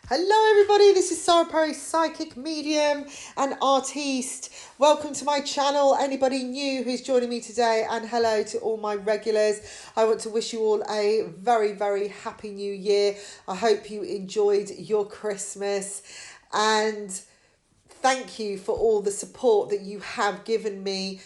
Hello everybody, this is Sarah Perry, psychic medium and artiste. Welcome to my channel, anybody new who's joining me today, and hello to all my regulars. I want to wish you all a very happy new year. I hope you enjoyed your Christmas, and thank you for all the support that you have given me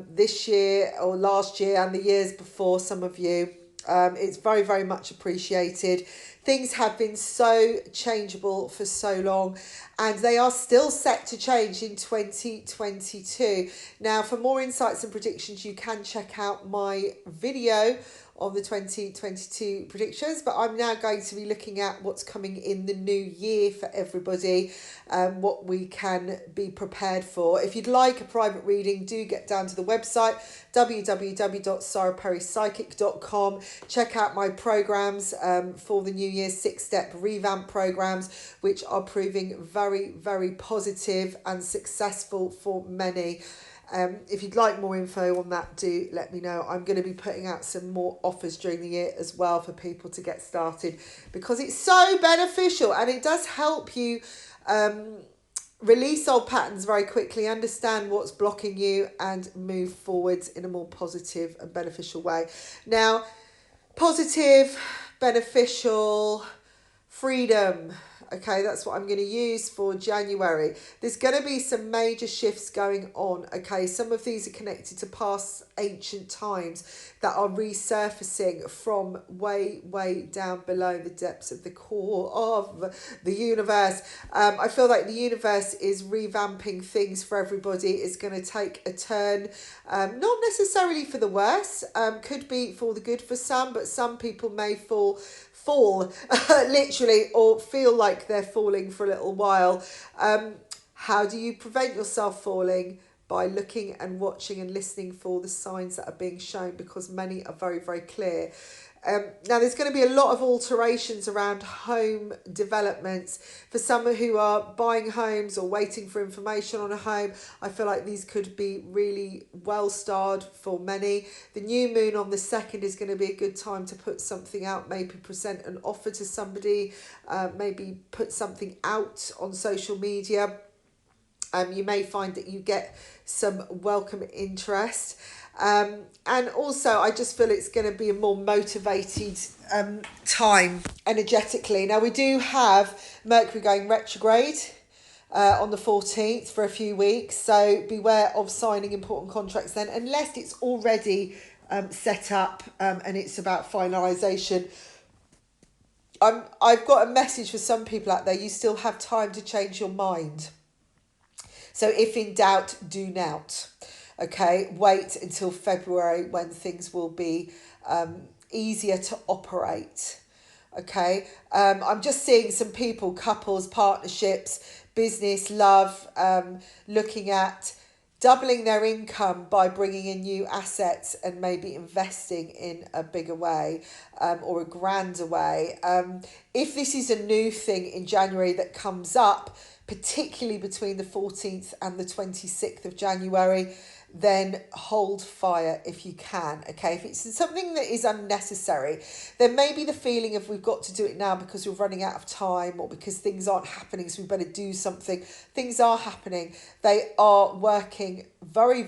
this year or last year and the years before, some of you. It's very much appreciated. Things have been so changeable for so long, and they are still set to change in 2022. Now, for more insights and predictions, you can check out my video on the 2022 predictions, but I'm now going to be looking at what's coming in the new year for everybody, what we can be prepared for. If you'd like a private reading, do get down to the website www.sarahperrypsychic.com. Check out my programs for the new year, 6-step revamp programs, which are proving very positive and successful for many. If you'd like more info on that, do let me know. I'm going to be putting out some more offers during the year as well for people to get started, because it's so beneficial and it does help you release old patterns very quickly, understand what's blocking you, and move forwards in a more positive and beneficial way. Now, positive, beneficial, freedom. Okay, that's what I'm going to use for January. There's going to be some major shifts going on. Okay, some of these are connected to past ancient times that are resurfacing from way down below the depths of the core of the universe. I feel like the universe is revamping things for everybody. It's going to take a turn, not necessarily for the worse, could be for the good for some, but some people may fall literally, or feel like they're falling for a little while. How do you prevent yourself falling? By looking and watching and listening for the signs that are being shown, because many are very clear. Now, there's going to be a lot of alterations around home developments. For some who are buying homes or waiting for information on a home, I feel like these could be really well starred for many. The new moon on the 2nd is going to be a good time to put something out, maybe present an offer to somebody, maybe put something out on social media. You may find that you get some welcome interest. And also, I just feel it's going to be a more motivated time energetically. Now, we do have Mercury going retrograde on the 14th for a few weeks. So beware of signing important contracts then, unless it's already set up and it's about finalisation. I've got a message for some people out there. You still have time to change your mind. So if in doubt, do not. Okay, wait until February when things will be easier to operate. Okay, I'm just seeing some people, couples, partnerships, business, love, looking at doubling their income by bringing in new assets and maybe investing in a bigger way, or a grander way. If this is a new thing in January that comes up, particularly between the 14th and the 26th of January, then hold fire if you can. Okay, if it's something that is unnecessary, there may be the feeling of we've got to do it now because we're running out of time, or because things aren't happening, so we better do something. Things are happening. They are working very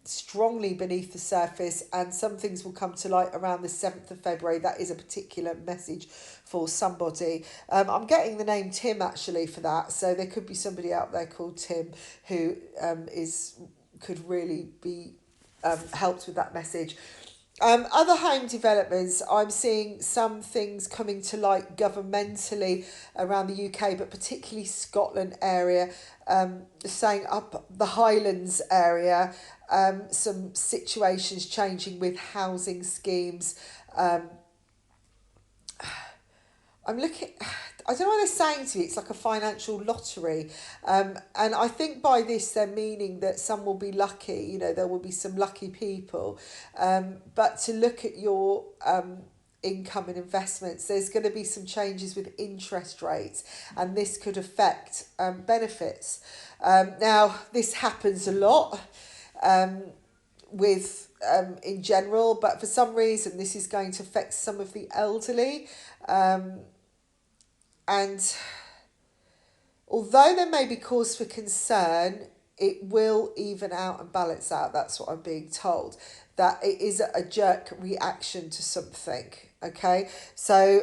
strongly beneath the surface, and some things will come to light around the 7th of February. That is a particular message for somebody. I'm getting the name Tim actually for that, so there could be somebody out there called Tim who could really be helped with that message. Other home developments, I'm seeing some things coming to light governmentally around the UK, but particularly Scotland area, saying up the Highlands area, some situations changing with housing schemes. I'm looking, I don't know what they're saying to me. It's like a financial lottery. And I think by this, they're meaning that some will be lucky, there will be some lucky people. But to look at your income and investments, there's going to be some changes with interest rates, and this could affect benefits. Now, this happens a lot with in general, but for some reason, this is going to affect some of the elderly. And although there may be cause for concern, it will even out and balance out. That's what I'm being told. That it is a jerk reaction to something. Okay, so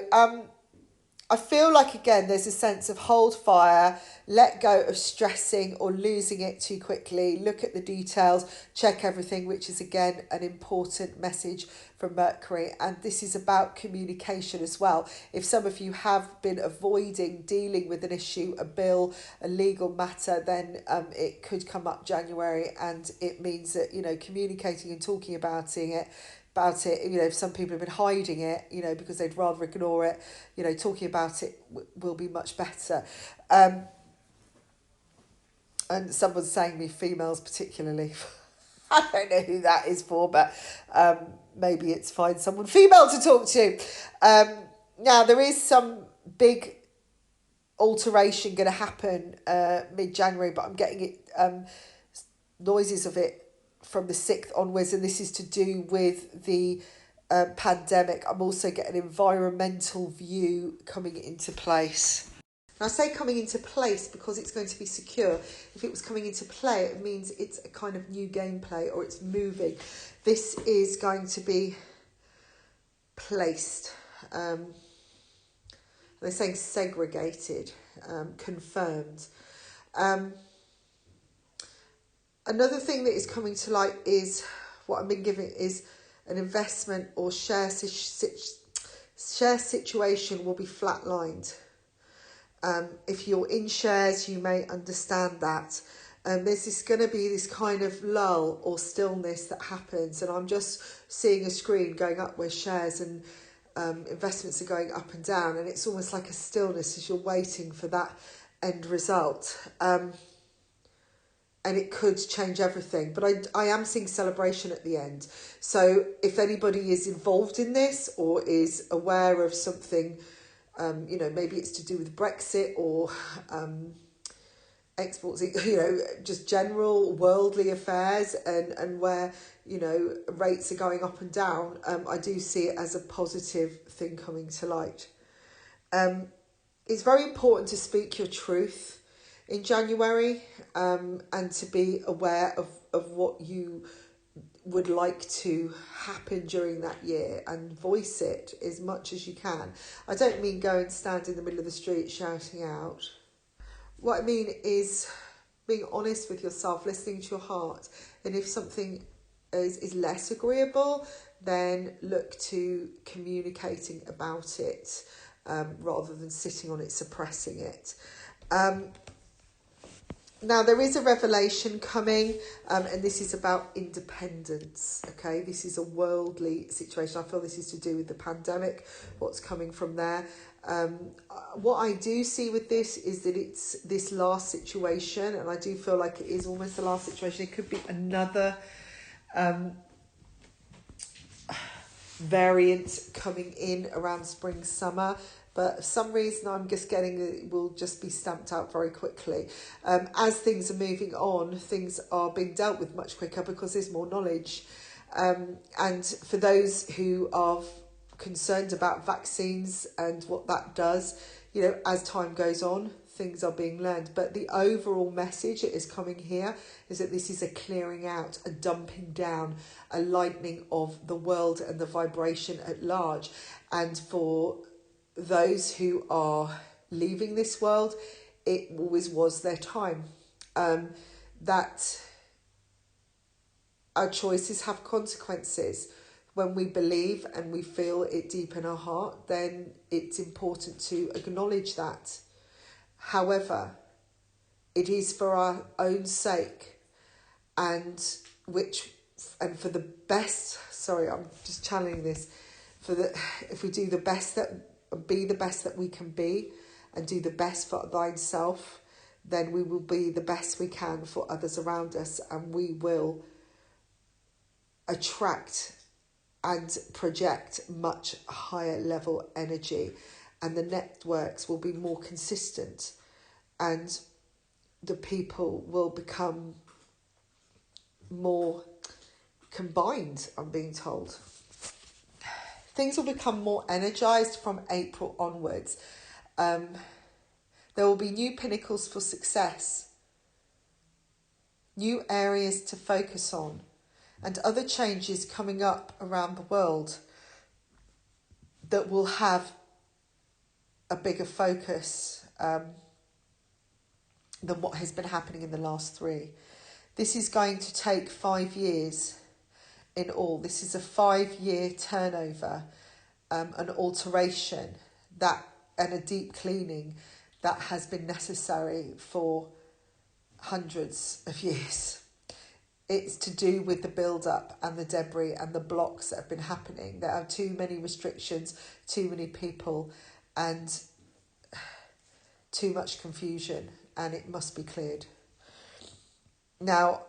I feel like, again, there's a sense of hold fire, let go of stressing or losing it too quickly, look at the details, check everything, which is, again, an important message from Mercury. And this is about communication as well. If some of you have been avoiding dealing with an issue, a bill, a legal matter, then it could come up January, and it means that, communicating and talking about it, if some people have been hiding it, because they'd rather ignore it, talking about it will be much better. And someone's saying me, females particularly. I don't know who that is for, but maybe it's find someone female to talk to. Now, there is some big alteration going to happen mid-January, but I'm getting it noises of it from the 6th onwards, and this is to do with the pandemic. I'm also getting an environmental view coming into place. And I say coming into place because it's going to be secure. If it was coming into play, it means it's a kind of new gameplay, or it's moving. This is going to be placed. They're saying segregated, confirmed. Another thing that is coming to light is what I've been given is an investment or share situation will be flatlined. If you're in shares, you may understand that. There's going to be this kind of lull or stillness that happens, and I'm just seeing a screen going up where shares and investments are going up and down, and it's almost like a stillness as you're waiting for that end result. And it could change everything. But I am seeing celebration at the end. So if anybody is involved in this or is aware of something, maybe it's to do with Brexit or exports, just general worldly affairs and where, rates are going up and down, I do see it as a positive thing coming to light. It's very important to speak your truth in January, and to be aware of what you would like to happen during that year and voice it as much as you can. I don't mean go and stand in the middle of the street shouting out. What I mean is being honest with yourself, listening to your heart, and if something is less agreeable, then look to communicating about it rather than sitting on it, suppressing it. Now, there is a revelation coming, and this is about independence, okay? This is a worldly situation. I feel this is to do with the pandemic, what's coming from there. What I do see with this is that it's this last situation, and I do feel like it is almost the last situation. It could be another variant coming in around spring, summer. But for some reason, I'm just getting it will just be stamped out very quickly. As things are moving on, things are being dealt with much quicker because there's more knowledge. And for those who are concerned about vaccines and what that does, as time goes on, things are being learned. But the overall message that is coming here is that this is a clearing out, a dumping down, a lightening of the world and the vibration at large. And for those who are leaving this world, it always was their time. That our choices have consequences. When we believe and we feel it deep in our heart, then it's important to acknowledge that. However, it is for our own sake and for the best, I'm just channeling this, if we do the best be the best that we can be and do the best for thine self, then we will be the best we can for others around us, and we will attract and project much higher level energy, and the networks will be more consistent, and the people will become more combined, I'm being told. Things will become more energized from April onwards. There will be new pinnacles for success, new areas to focus on, and other changes coming up around the world that will have a bigger focus than what has been happening in the last 3. This is going to take 5 years in all. This is a 5-year turnover, an alteration and a deep cleaning that has been necessary for hundreds of years. It's to do with the build-up and the debris and the blocks that have been happening. There are too many restrictions, too many people, and too much confusion, and it must be cleared. Now,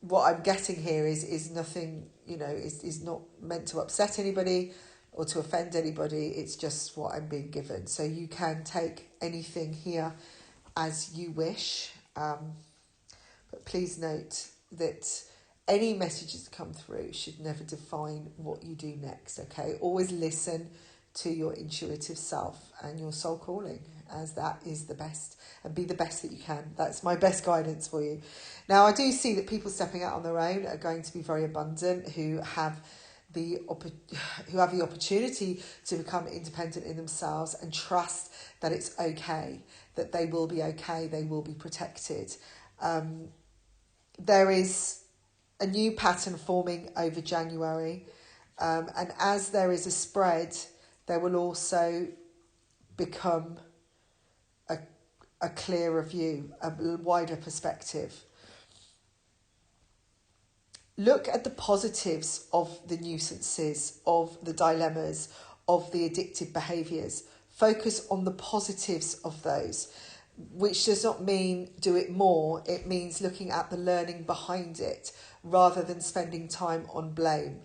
what I'm getting here is nothing, is not meant to upset anybody or to offend anybody. It's just what I'm being given. So you can take anything here as you wish. But please note that any messages that come through should never define what you do next, okay? Always listen to your intuitive self and your soul calling, as that is the best, and be the best that you can. That's my best guidance for you. Now, I do see that people stepping out on their own are going to be very abundant, who have the opportunity to become independent in themselves and trust that it's okay, that they will be okay, they will be protected. There is a new pattern forming over January, and as there is a spread, there will also become a clearer view, a wider perspective. Look at the positives of the nuisances, of the dilemmas, of the addictive behaviours. Focus on the positives of those, which does not mean do it more. It means looking at the learning behind it rather than spending time on blame.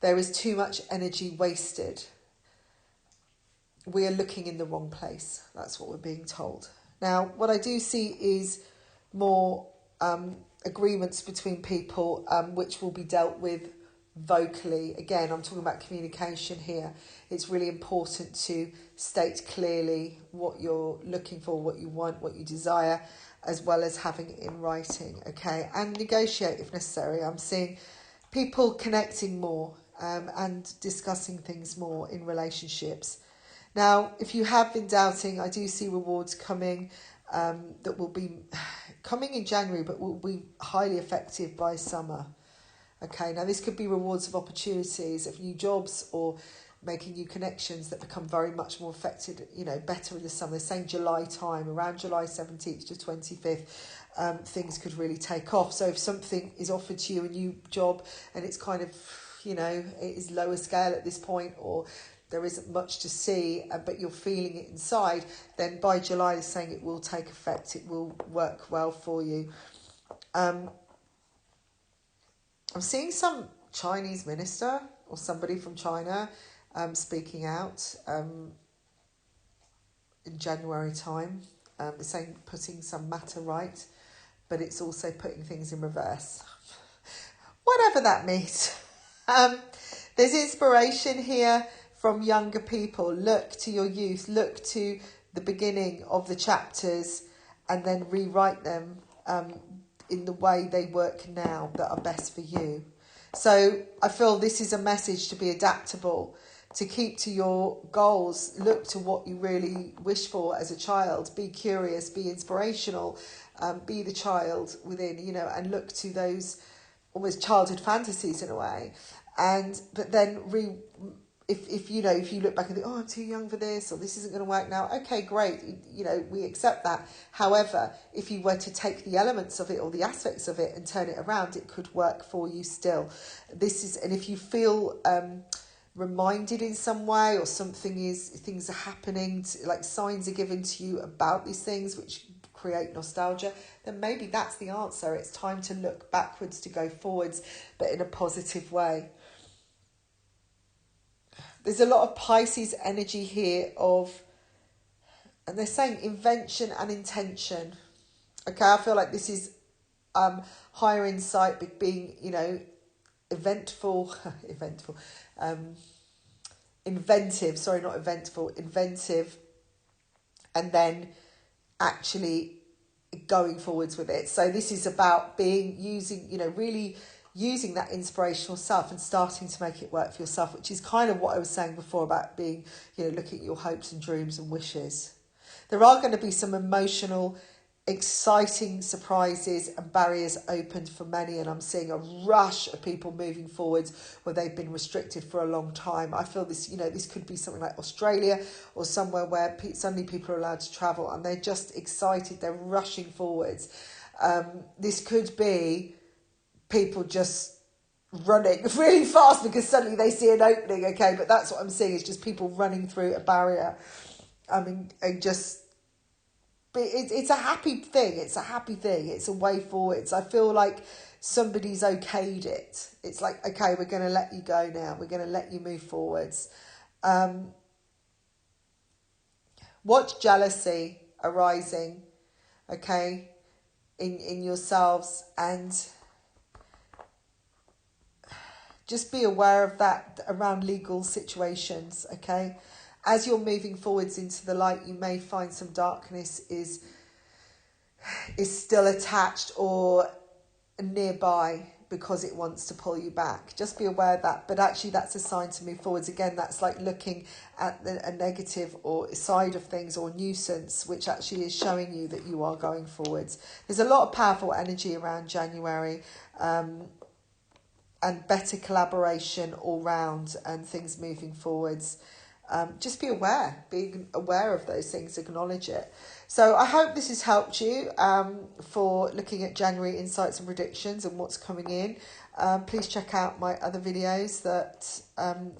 There is too much energy wasted. We are looking in the wrong place. That's what we're being told. Now, what I do see is more agreements between people, which will be dealt with vocally. Again, I'm talking about communication here. It's really important to state clearly what you're looking for, what you want, what you desire, as well as having it in writing, okay? And negotiate if necessary. I'm seeing people connecting more and discussing things more in relationships. Now, if you have been doubting, I do see rewards coming that will be coming in January, but will be highly effective by summer. Okay, now this could be rewards of opportunities, of new jobs, or making new connections that become very much more effective, better in the summer. They're saying July time, around July 17th to 25th, things could really take off. So if something is offered to you, a new job, and it's kind of, it is lower scale at this point, or there isn't much to see, but you're feeling it inside, then by July they're saying it will take effect, it will work well for you. I'm seeing some Chinese minister or somebody from China speaking out in January time. They're saying putting some matter right, but it's also putting things in reverse. Whatever that means. There's inspiration here from younger people. Look to your youth, look to the beginning of the chapters, and then rewrite them in the way they work now that are best for you. So I feel this is a message to be adaptable, to keep to your goals, look to what you really wish for as a child, be curious, be inspirational, be the child within, and look to those almost childhood fantasies in a way. But then if you look back and think, I'm too young for this, or this isn't going to work now, okay, great, we accept that. However, if you were to take the elements of it or the aspects of it and turn it around, it could work for you still. And if you feel reminded in some way, or things are happening, like signs are given to you about these things which create nostalgia, then maybe that's the answer. It's time to look backwards to go forwards, but in a positive way. There's a lot of Pisces energy here and they're saying invention and intention. Okay, I feel like this is higher insight, being, inventive, and then actually going forwards with it. So this is about really using that inspirational self and starting to make it work for yourself, which is kind of what I was saying before about being, looking at your hopes and dreams and wishes. There are going to be some emotional, exciting surprises and barriers opened for many, and I'm seeing a rush of people moving forwards where they've been restricted for a long time. I feel this, this could be something like Australia or somewhere where suddenly people are allowed to travel and they're just excited, they're rushing forwards. This could be people just running really fast because suddenly they see an opening, okay? But that's what I'm seeing, is just people running through a barrier. And just, it's a happy thing. It's a happy thing. It's a way forwards. I feel like somebody's okayed it. It's like, okay, we're going to let you go now. We're going to let you move forwards. Watch jealousy arising, okay, in yourselves, and just be aware of that around legal situations, okay? As you're moving forwards into the light, you may find some darkness is still attached or nearby because it wants to pull you back. Just be aware of that. But actually, that's a sign to move forwards. Again, that's like looking at a negative or side of things or nuisance, which actually is showing you that you are going forwards. There's a lot of powerful energy around January. And better collaboration all round and things moving forwards. Just be aware of those things, acknowledge it. So I hope this has helped you for looking at January insights and predictions and what's coming in. Please check out my other videos that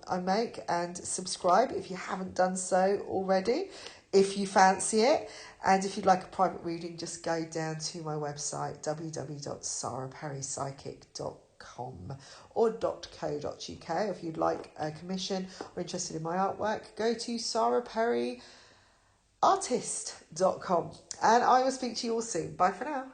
I make and subscribe if you haven't done so already, if you fancy it. And if you'd like a private reading, just go down to my website, www.sarahperrypsychic.com or .co.uk. If you'd like a commission or interested in my artwork, go to sarahperryartist.com. And I will speak to you all soon. Bye for now.